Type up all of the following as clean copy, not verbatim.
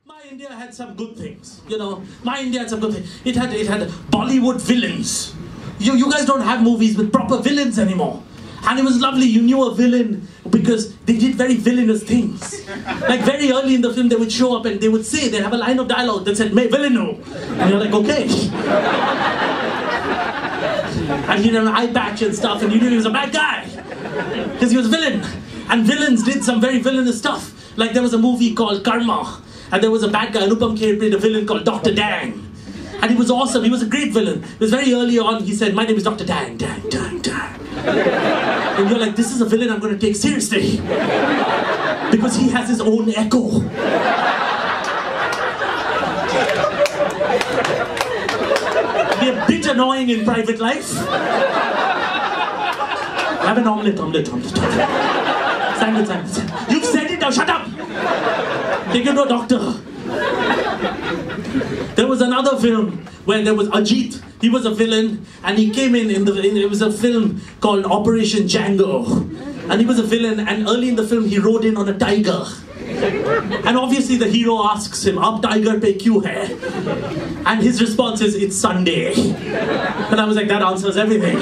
My India had some good things, you know. My India had some good things. It had Bollywood villains. You guys don't have movies with proper villains anymore. And it was lovely. You knew a villain because they did very villainous things. Like very early in the film, they would show up and they would say, they'd have a line of dialogue that said, "Me villainu." And you're like, okay. And he had an eye patch and stuff, and you knew he was a bad guy because he was a villain. And villains did some very villainous stuff. Like there was a movie called Karma, and there was a bad guy, Anuvab Pal played a villain called Dr. Dang. And he was awesome, he was a great villain. It was very early on, he said, "My name is Dr. Dang, Dang, Dang, Dang." And you're like, this is a villain I'm going to take seriously. Because he has his own echo. Be a bit annoying in private life. Have an omelette. Stand. You've said it now, shut up! Take him to a doctor. There was another film where there was Ajit. He was a villain, and he came in it was a film called Operation Django. And he was a villain, and early in the film he rode in on a tiger. And obviously the hero asks him, "Ab tiger pe kyun hai?" And his response is, "It's Sunday." And I was like, that answers everything.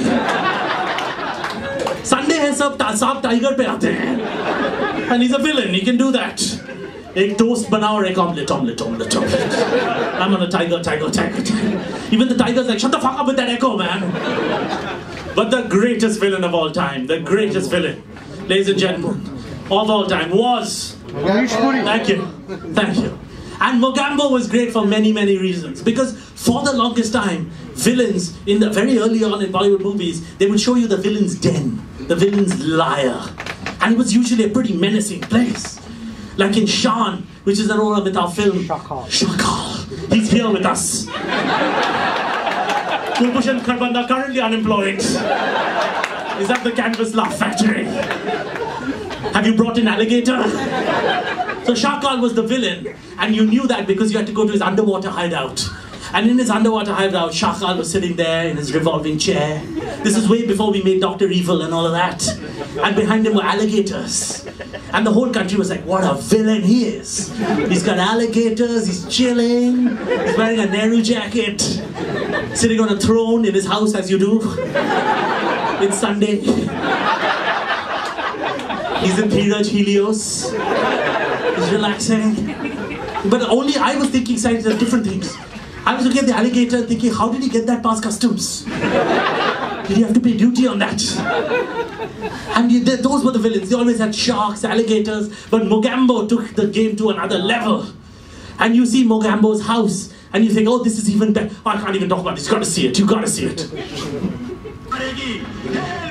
Sunday hai sab tiger pe aate hain. And he's a villain, he can do that. Ek toast banao or ek omelette. I'm on a tiger. Even the tiger's like, shut the fuck up with that echo, man. But the greatest villain of all time, the greatest villain, ladies and gentlemen, of all time was... Thank you. And Mogambo was great for many, many reasons. Because for the longest time, villains, in the very early on in Bollywood movies, they would show you the villain's den, the villain's lair. And it was usually a pretty menacing place. Like in Shan, which is an old Amitabh film. Shakal. He's here with us. Kulbhushan Kharbanda, currently unemployed. Is at the Canvas Laugh Factory. Have you brought in alligator? So Shakal was the villain, and you knew that because you had to go to his underwater hideout. And in his underwater hideout, Shakal was sitting there in his revolving chair. This is way before we made Dr. Evil and all of that. And behind him were alligators. And the whole country was like, what a villain he is. He's got alligators, he's chilling, he's wearing a Nehru jacket, sitting on a throne in his house as you do. It's Sunday. He's in Dheeraj Helios. He's relaxing. But only I was thinking different things. I was looking at the alligator thinking, how did he get that past customs? Did he have to pay duty on that? And those were the villains. They always had sharks, alligators, but Mogambo took the game to another level. And you see Mogambo's house, and you think, oh, this is even better. Oh, I can't even talk about this. You gotta see it. You gotta see it. Hail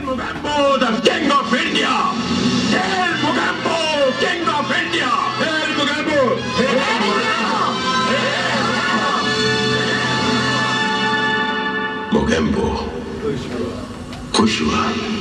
Mogambo, the king of India! Hail Mogambo, king of India! Hail Mogambo! Hail Mogambo! Khajuraho.